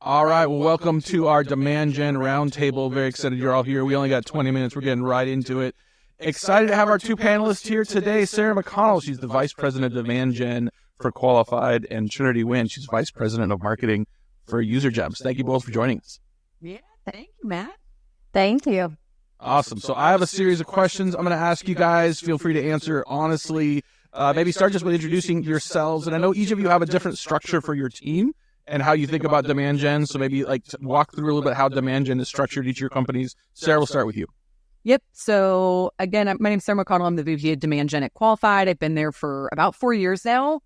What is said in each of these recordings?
All right, well, welcome to our Demand Gen Roundtable. Very excited you're all here. We only got 20 minutes. We're getting right into it. Excited to have our two panelists here today. Sarah McConnell, she's the Vice President of Demand Gen for Qualified, and Trinity Nguyen, she's Vice President of Marketing for UserGems. Thank you both for joining us. Yeah, thank you, Matt. Thank you. Awesome. So I have a series of questions I'm going to ask you guys. Feel free to answer honestly. Maybe start just with introducing yourselves. And I know each of you have a different structure for your team and how you think about Demand Gen. So maybe walk through a little bit how Demand Gen is structured each of your companies. Sarah, we'll start with you. Yep. So again, my name's Sarah McConnell. I'm the VP of Demand Gen at Qualified. I've been there for about 4 years now.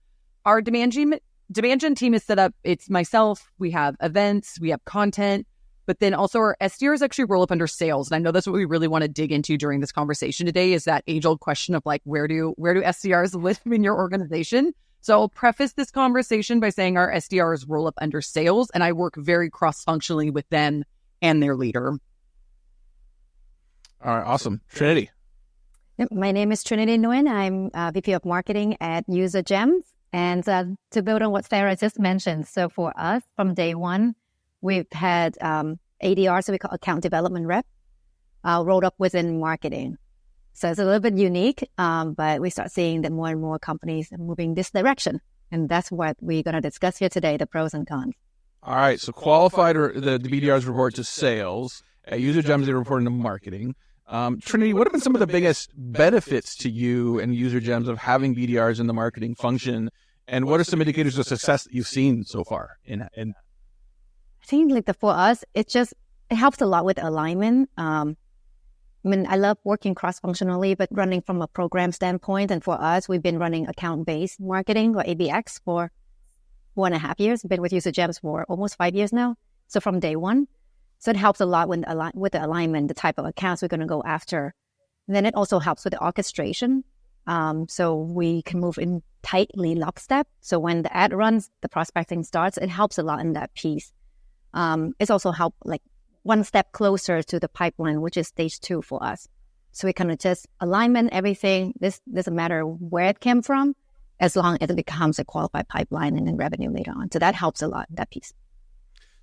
Our Demand Gen team is set up. It's myself. We have events. We have content. But then also our SDRs actually roll up under sales. And I know that's what we really want to dig into during this conversation today is that age-old question of like, where do SDRs live in your organization? So I'll preface this conversation by saying our SDRs roll up under sales, and I work very cross-functionally with them and their leader. All right, awesome. Trinity. Yep, my name is Trinity Nguyen. I'm VP of Marketing at UserGems. And to build on what Sarah just mentioned, so for us, from day one, we've had ADR, so we call account development rep, rolled up within marketing. So it's a little bit unique, but we start seeing that more and more companies are moving this direction. And that's what we're going to discuss here today, the pros and cons. All right, so Qualified, or the BDRs report to sales. At UserGems, they report into marketing. Trinity, what have been some of the biggest benefits to you and UserGems of having BDRs in the marketing function? And what are some indicators of success that you've seen so far in I think for us, it helps a lot with alignment. I love working cross-functionally, but running from a program standpoint. And for us, we've been running account-based marketing or ABX for 1.5 years. I've been with UserGems for almost 5 years now. So from day one. So it helps a lot with the alignment, the type of accounts we're going to go after. And then it also helps with the orchestration. So we can move in tightly lockstep. So when the ad runs, the prospecting starts, it helps a lot in that piece. It's also helped one step closer to the pipeline, which is stage 2 for us. So we kind of just alignment everything. This doesn't matter where it came from, as long as it becomes a qualified pipeline and then revenue later on. So that helps a lot, that piece.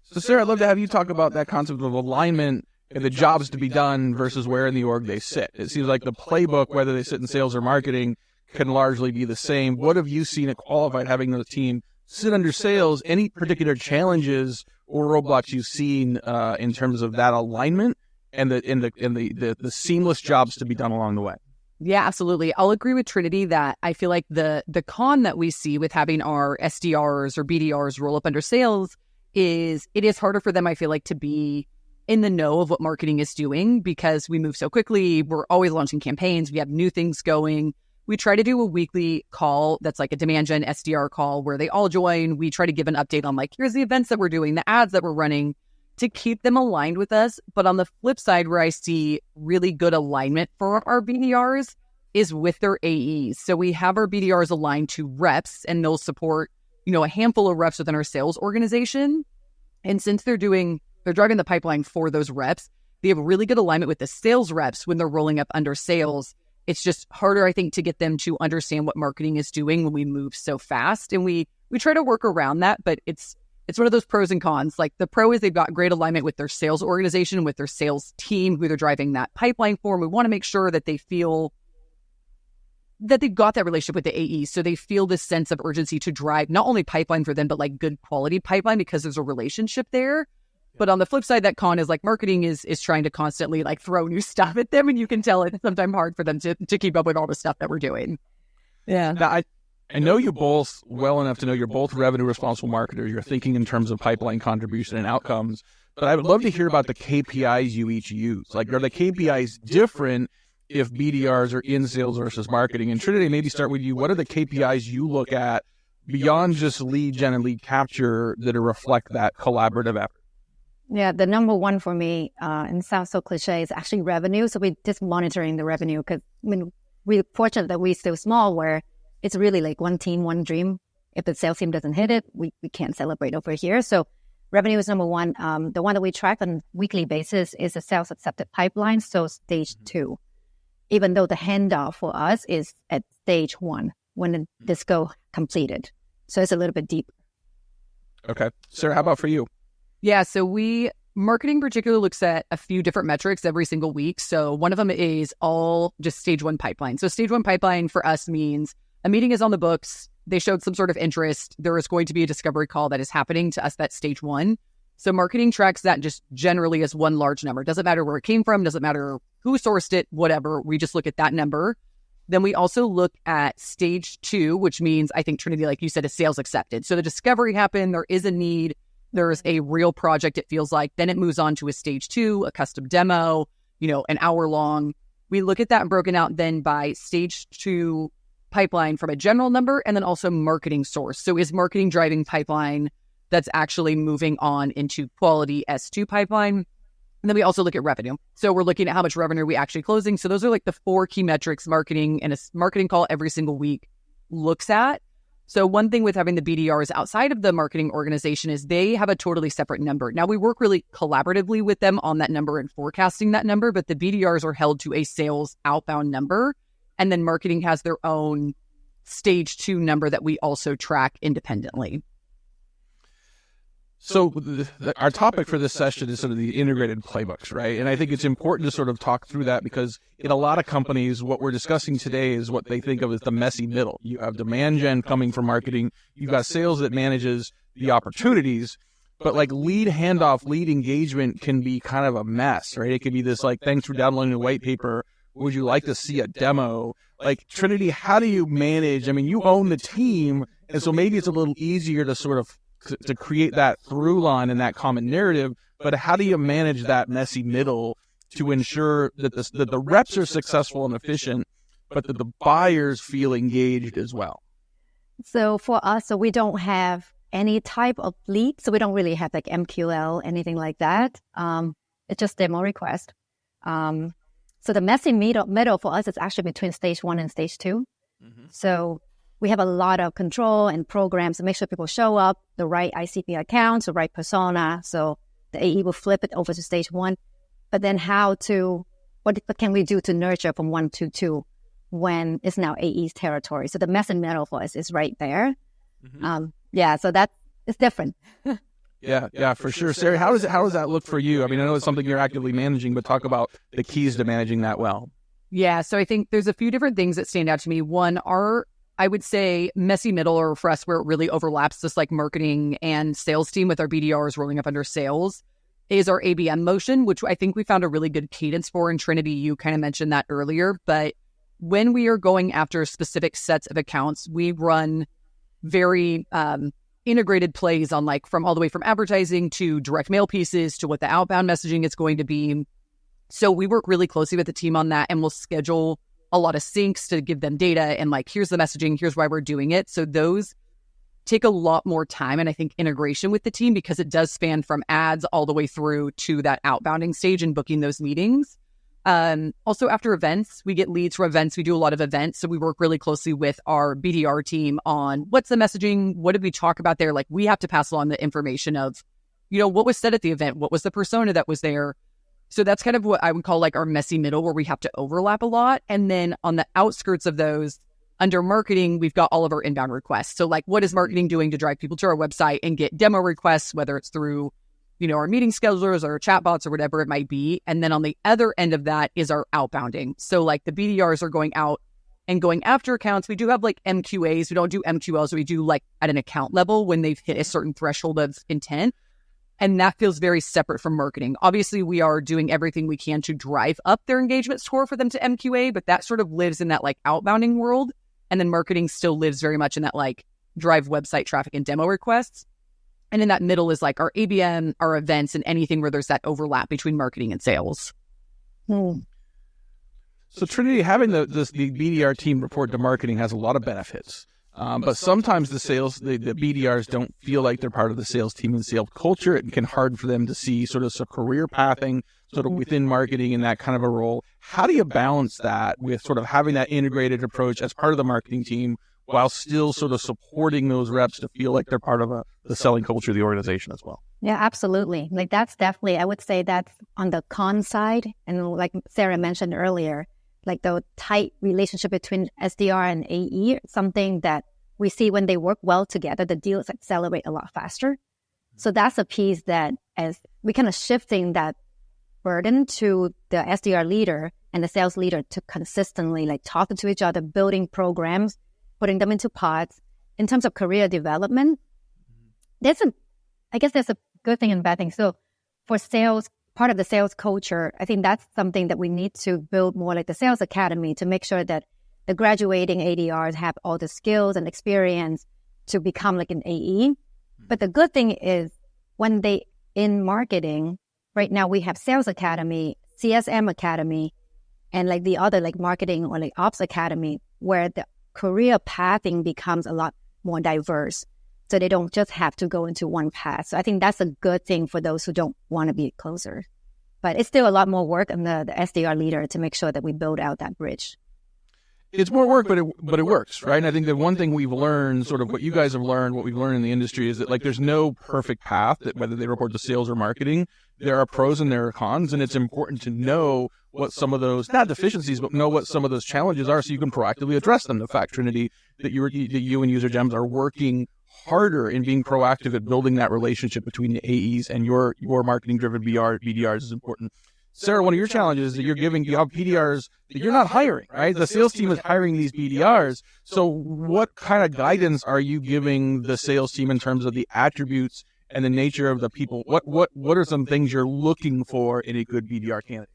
So Sarah, I'd love to have you talk about that concept of alignment and the jobs to be done versus where in the org they sit. It seems like the playbook, whether they sit in sales or marketing, can largely be the same. What have you seen at Qualified having the team sit under sales? Any particular challenges or roadblocks you've seen in terms of that alignment and the seamless jobs to be done along the way? Yeah, absolutely. I'll agree with Trinity that I feel like the con that we see with having our SDRs or BDRs roll up under sales is it is harder for them, I feel like, to be in the know of what marketing is doing because we move so quickly. We're always launching campaigns. We have new things going. We try to do a weekly call that's like a Demand Gen SDR call where they all join. We try to give an update on here's the events that we're doing, the ads that we're running to keep them aligned with us. But on the flip side, where I see really good alignment for our BDRs is with their AEs. So we have our BDRs aligned to reps and they'll support, a handful of reps within our sales organization. And since they're driving the pipeline for those reps, they have really good alignment with the sales reps when they're rolling up under sales. It's just harder, I think, to get them to understand what marketing is doing when we move so fast. And we try to work around that, but it's one of those pros and cons. The pro is they've got great alignment with their sales organization, with their sales team, who they're driving that pipeline for. And we want to make sure that they feel that they've got that relationship with the AEs. So they feel this sense of urgency to drive not only pipeline for them, but good quality pipeline because there's a relationship there. But on the flip side, that con is marketing is trying to constantly throw new stuff at them. And you can tell it's sometimes hard for them to keep up with all the stuff that we're doing. Yeah. Now, I know you both well enough to know you're both revenue responsible marketers. You're thinking in terms of pipeline contribution and outcomes. But I would love to hear about the KPIs you each use. Are the KPIs different if BDRs are in sales versus marketing? And Trinity, maybe start with you. What are the KPIs you look at beyond just lead gen and lead capture that reflect that collaborative effort? Yeah, the number one for me, and it sounds so cliche, is actually revenue. So we're just monitoring the revenue because we're fortunate that we're still small where it's really one team, one dream. If the sales team doesn't hit it, we can't celebrate over here. So revenue is number one. The one that we track on a weekly basis is the sales accepted pipeline, so stage 2. Even though the handoff for us is at stage 1 when the disco completed. So it's a little bit deeper. Okay. Sarah, how about for you? Yeah, so marketing particularly looks at a few different metrics every single week. So one of them is all just stage one pipeline. So stage one pipeline for us means a meeting is on the books. They showed some sort of interest. There is going to be a discovery call that is happening to us. That's stage one. So marketing tracks that just generally as one large number. Doesn't matter where it came from. Doesn't matter who sourced it, whatever. We just look at that number. Then we also look at stage two, which means, I think, Trinity, like you said, is sales accepted. So the discovery happened. There is a need. There's a real project, it feels like. Then it moves on to a stage two, a custom demo, an hour long. We look at that and broken out then by stage two pipeline from a general number and then also marketing source. So is marketing driving pipeline that's actually moving on into quality S2 pipeline? And then we also look at revenue. So we're looking at how much revenue are we actually closing. So those are like the 4 key metrics marketing and a marketing call every single week looks at. So one thing with having the BDRs outside of the marketing organization is they have a totally separate number. Now we work really collaboratively with them on that number and forecasting that number, but the BDRs are held to a sales outbound number. And then marketing has their own stage 2 number that we also track independently. So our topic for this session is sort of the integrated playbooks, right? And I think it's important to sort of talk through that because in a lot of companies, what we're discussing today is what they think of as the messy middle. You have demand gen coming from marketing. You've got sales that manages the opportunities, but like lead handoff, lead engagement can be kind of a mess, right? It can be this like, thanks for downloading the white paper. Would you like to see a demo? Like Trinity, how do you manage? I mean, you own the team. And so maybe it's a little easier to sort of to create that through line and that common narrative, but how do you manage that messy middle to ensure that the reps are successful and efficient, but that the buyers feel engaged as well? So for us, we don't have any type of lead, so we don't really have like MQL, anything like that. It's just demo request. So the messy middle for us is actually between stage 1 and stage 2. Mm-hmm. So we have a lot of control and programs to make sure people show up, the right ICP accounts, the right persona. So the AE will flip it over to stage 1. But then what can we do to nurture from 1 to 2 when it's now AE's territory? So the mess and middle for us is right there. Mm-hmm. So it's different. Yeah, for sure. Sarah, how does that look for you? I mean, I know it's something you're actively managing, but talk about the keys to managing that well. Yeah, so I think there's a few different things that stand out to me. One, I would say messy middle, or for us where it really overlaps this like marketing and sales team with our BDRs rolling up under sales, is our ABM motion, which I think we found a really good cadence for in Trinity. You kind of mentioned that earlier, but when we are going after specific sets of accounts, we run very integrated plays on like from all the way from advertising to direct mail pieces to what the outbound messaging is going to be. So we work really closely with the team on that, and we'll schedule a lot of syncs to give them data and like, here's the messaging, here's why we're doing it. So those take a lot more time and I think integration with the team because it does span from ads all the way through to that outbounding stage and booking those meetings. Also after events, we get leads from events. We do a lot of events. So we work really closely with our BDR team on what's the messaging? What did we talk about there? Like we have to pass along the information of, what was said at the event? What was the persona that was there? So that's kind of what I would call like our messy middle where we have to overlap a lot. And then on the outskirts of those, under marketing, we've got all of our inbound requests. So like what is marketing doing to drive people to our website and get demo requests, whether it's through, our meeting schedulers or chatbots or whatever it might be. And then on the other end of that is our outbounding. So like the BDRs are going out and going after accounts. We do have like MQAs. We don't do MQLs. We do like at an account level when they've hit a certain threshold of intent. And that feels very separate from marketing. Obviously, we are doing everything we can to drive up their engagement score for them to MQA, but that sort of lives in that like outbounding world. And then marketing still lives very much in that like drive website traffic and demo requests. And in that middle is like our ABM, our events, and anything where there's that overlap between marketing and sales. Hmm. So Trinity, having the BDR team report to marketing has a lot of benefits. But sometimes the BDRs don't feel like they're part of the sales team and sales culture. It can hard for them to see sort of some career pathing sort of within marketing in that kind of a role. How do you balance that with sort of having that integrated approach as part of the marketing team while still sort of supporting those reps to feel like they're part of the selling culture of the organization as well? Yeah, absolutely. Like that's definitely, I would say that's on the con side. And like Sarah mentioned earlier, like the tight relationship between SDR and AE, something that we see when they work well together, the deals accelerate a lot faster. So that's a piece that as we kind of shifting that burden to the SDR leader and the sales leader to consistently like talking to each other, building programs, putting them into pods. In terms of career development, I guess there's a good thing and bad thing. So for sales, part of the sales culture, I think that's something that we need to build more like the sales academy to make sure that the graduating ADRs have all the skills and experience to become like an AE. But the good thing is when they in marketing, right now we have sales academy, CSM academy, and like the other like marketing or like ops academy where the career pathing becomes a lot more diverse. So they don't just have to go into one path. So I think that's a good thing for those who don't want to be closer. But it's still a lot more work on the SDR leader to make sure that we build out that bridge. It's more work, but it works, right? And I think that one thing we've learned, sort of what you guys have learned, what we've learned in the industry is that like there's no perfect path that whether they report to sales or marketing, there are pros and there are cons, and it's important to know what some of those, not deficiencies, but know what some of those challenges are so you can proactively address them. The fact, Trinity, that you and UserGems are working harder in being proactive at building that relationship between the AEs and your marketing-driven BDRs is important. Sarah, one of your challenges is that you have BDRs that you're not hiring, right? The sales team is hiring these BDRs. So what kind of guidance are you giving the sales team in terms of the attributes and the nature of the people? What are some things you're looking for in a good BDR candidate?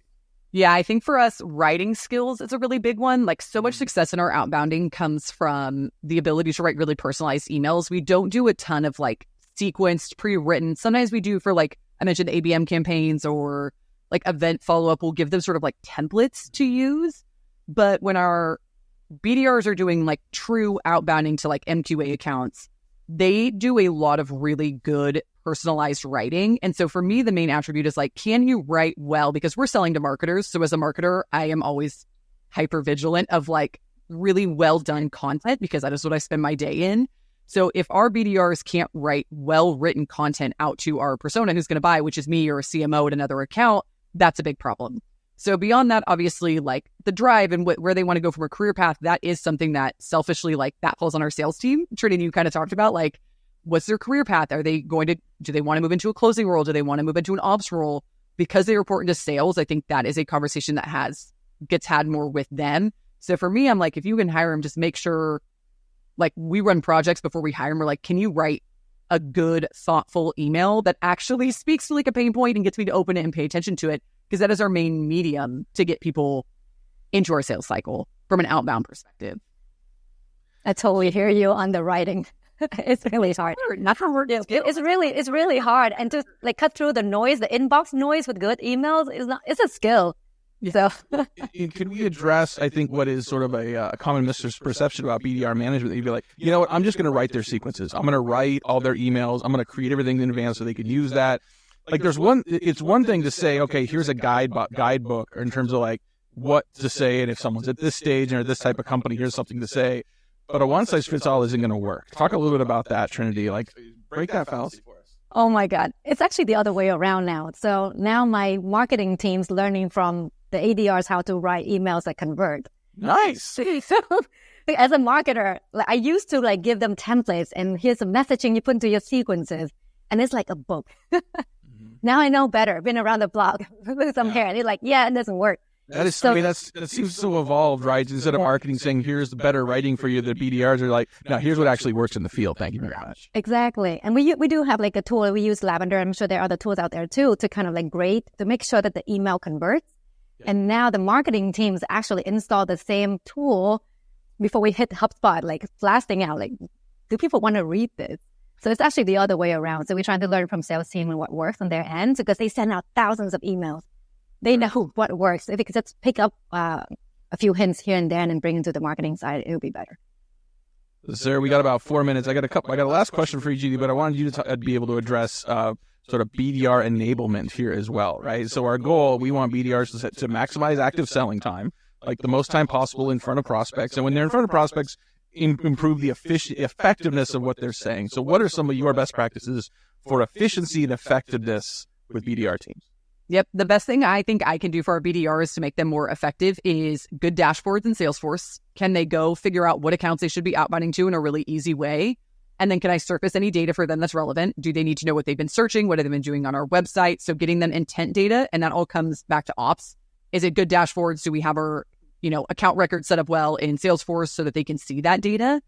Yeah, I think for us, writing skills is a really big one. Like so much success in our outbounding comes from the ability to write really personalized emails. We don't do a ton of like sequenced, pre-written. Sometimes we do for like, I mentioned ABM campaigns or like event follow-up. We'll give them sort of like templates to use. But when our BDRs are doing like true outbounding to like MQA accounts, they do a lot of really good personalized writing. And so for me, the main attribute is like, can you write well? Because we're selling to marketers. So as a marketer, I am always hyper vigilant of like really well done content because that is what I spend my day in. So if our BDRs can't write well written content out to our persona who's going to buy, which is me or a CMO at another account, that's a big problem. So beyond that, obviously, like the drive and where they want to go from a career path, that is something that selfishly, like that falls on our sales team. Trinity, you kind of talked about like, what's their career path? Do they want to move into a closing role? Do they want to move into an ops role? Because they report into sales, I think that is a conversation that gets had more with them. So for me, I'm like, if you can hire them, just make sure, like we run projects before we hire them. We're like, can you write a good, thoughtful email that actually speaks to like a pain point and gets me to open it and pay attention to it? Because that is our main medium to get people into our sales cycle from an outbound perspective. I totally hear you on the writing. It's really hard. It's really hard. And to like cut through the noise, the inbox noise with good emails it's a skill. Yeah. So can we address, I think, what is sort of a common misperception about BDR management? You'd be like, you know what, I'm just going to write their sequences. I'm going to write all their emails. I'm going to create everything in advance so they can use that. Like it's one thing to say, okay, here's a guidebook or in terms of like what to say. And if someone's at this stage or this type of company, here's something to say. But a one-size-fits-all isn't going to work. Talk a little bit about that, Trinity. Like, break that fallacy for us. Oh, my God. It's actually the other way around now. So now my marketing team's learning from the ADRs how to write emails that convert. Nice. So as a marketer, like, I used to like give them templates and here's some messaging you put into your sequences. And it's like a book. Now I know better. Been around the block with some hair. And they're like, yeah, it doesn't work. That is, that seems so evolved, right? Instead of marketing saying, here's the better writing for you, the BDRs are like, no, here's what actually works in the field. Thank you very much. Exactly. And we do have like a tool. We use Lavender. I'm sure there are other tools out there too to kind of like grade to make sure that the email converts. Yeah. And now the marketing teams actually install the same tool before we hit HubSpot, like blasting out, like, do people want to read this? So it's actually the other way around. So we're trying to learn from sales team and what works on their end because they send out thousands of emails. They know what works. If they could just pick up a few hints here and there and bring it to the marketing side, it would be better. Sarah, we got about 4 minutes. I got a last question for you, but I wanted you to be able to address sort of BDR enablement here as well, right? So our goal, we want BDRs to maximize active selling time, like the most time possible in front of prospects. And when they're in front of prospects, improve the effectiveness of what they're saying. So what are some of your best practices for efficiency and effectiveness with BDR teams? Yep. The best thing I think I can do for our BDRs to make them more effective is good dashboards in Salesforce. Can they go figure out what accounts they should be outbounding to in a really easy way? And then can I surface any data for them that's relevant? Do they need to know what they've been searching? What have they been doing on our website? So getting them intent data, and that all comes back to ops. Is it good dashboards? Do we have our, account records set up well in Salesforce so that they can see that data?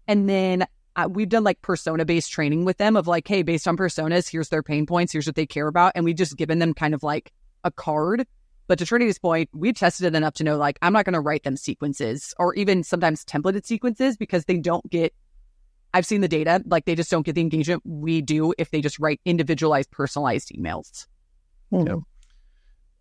And then we've done like persona-based training with them of like, hey, based on personas, here's their pain points, here's what they care about. And we've just given them kind of like a card. But to Trinity's point, we've tested it enough to know, like, I'm not going to write them sequences or even sometimes templated sequences because they don't get, I've seen the data, like they just don't get the engagement we do if they just write individualized, personalized emails. Yep.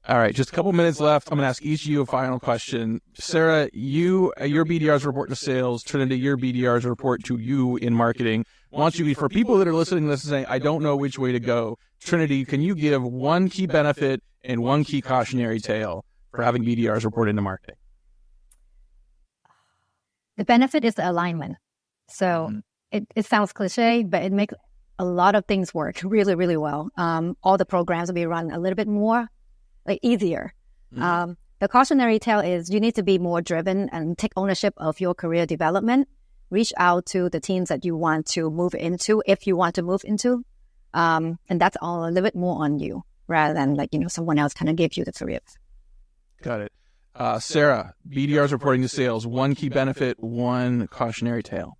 All right, just a couple minutes left. I'm going to ask each of you a final question. Sarah, your BDRs report to sales. Trinity, your BDRs report to you in marketing. I want you, for people that are listening to this and saying, I don't know which way to go, Trinity, can you give one key benefit and one key cautionary tale for having BDRs report into marketing? The benefit is the alignment. So it sounds cliche, but it makes a lot of things work really, really well. All the programs will be run a little bit more easier. The cautionary tale is you need to be more driven and take ownership of your career development. Reach out to the teams that you want to move into, if you want to move into. And that's all a little bit more on you rather than someone else kind of give you the career. Got it. Sarah, BDRs reporting to sales, one key benefit, one cautionary tale.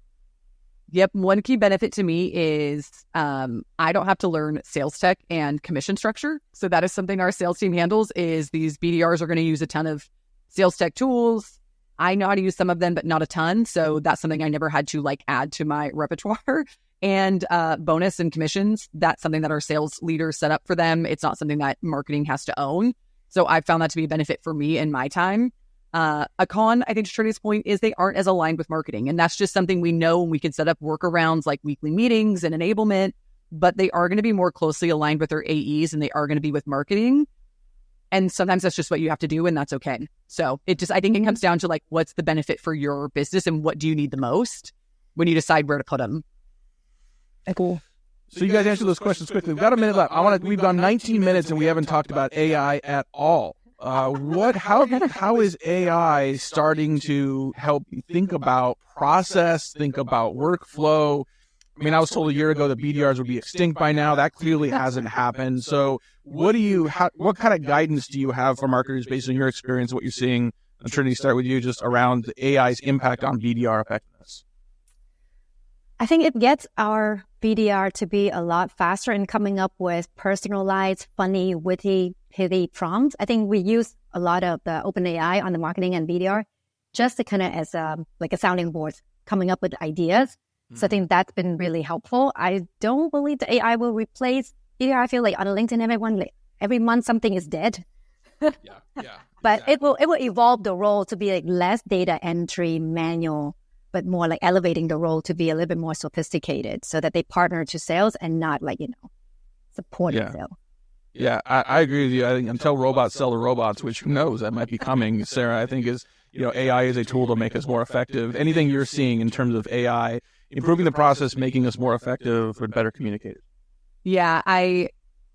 Yep. One key benefit to me is I don't have to learn sales tech and commission structure. So that is something our sales team handles, is these BDRs are going to use a ton of sales tech tools. I know how to use some of them, but not a ton. So that's something I never had to add to my repertoire. And bonus and commissions, that's something that our sales leaders set up for them. It's not something that marketing has to own. So I found that to be a benefit for me in my time. A con, I think to Trinity's point, is they aren't as aligned with marketing. And that's just something we know, and we can set up workarounds like weekly meetings and enablement, but they are going to be more closely aligned with their AEs and they are going to be with marketing. And sometimes that's just what you have to do, and that's okay. So I think it comes down to what's the benefit for your business and what do you need the most when you decide where to put them. Cool. So you guys answer those questions quickly. We've got a minute left. We've gone 19 minutes and we haven't talked about AI at all. How is AI starting to help you think about process, think about workflow? I mean, I was told a year ago that BDRs would be extinct by now. That clearly hasn't happened. So what kind of guidance do you have for marketers based on your experience, what you're seeing? Trinity, start with you, just around AI's impact on BDR effectiveness. I think it gets our BDR to be a lot faster in coming up with personalized, funny, witty, pithy prompts. I think we use a lot of the OpenAI on the marketing and BDR just to kind of as a sounding board, coming up with ideas. So I think that's been really helpful. I don't believe the AI will replace BDR. I feel like on LinkedIn, every month something is dead. Yeah. But exactly. It will evolve the role to be less data entry, manual, but more elevating the role to be a little bit more sophisticated so that they partner to sales and not supporting sales. Yeah, I agree with you. I think until robots sell to robots, which who knows, that might be coming, Sarah, I think AI is a tool to make us more effective. Anything you're seeing in terms of AI, improving the process, making us more effective and better communicators? Yeah,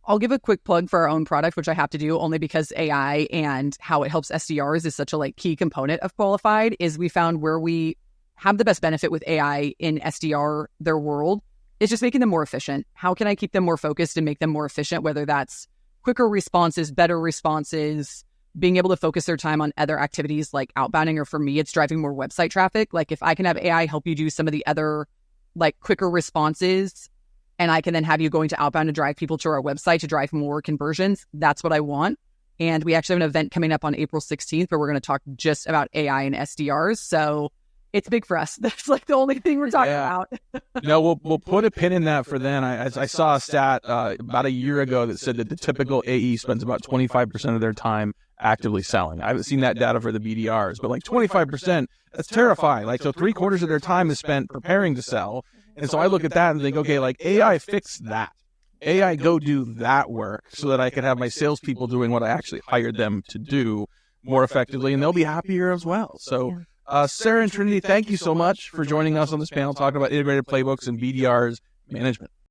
I'll give a quick plug for our own product, which I have to do only because AI and how it helps SDRs is such a key component of Qualified, is we found where we have the best benefit with AI in SDR, their world, is just making them more efficient. How can I keep them more focused and make them more efficient, whether that's quicker responses, better responses, being able to focus their time on other activities like outbounding, or for me, it's driving more website traffic. If I can have AI help you do some of the other quicker responses, and I can then have you going to outbound to drive people to our website to drive more conversions, that's what I want. And we actually have an event coming up on April 16th where we're going to talk just about AI and SDRs. So it's big for us. That's the only thing we're talking about. No, we'll put a pin in that for then. I saw a stat about a year ago that said that the typical AE spends about 25% of their time actively selling. I haven't seen that data for the BDRs, but 25%, that's terrifying. So 3/4 of their time is spent preparing to sell. And so I look at that and think, okay, AI fix that. AI go do that work so that I can have my salespeople doing what I actually hired them to do more effectively, and they'll be happier as well. So Sarah and Trinity, thank you so much for joining us on this panel talking about integrated playbooks and BDRs management.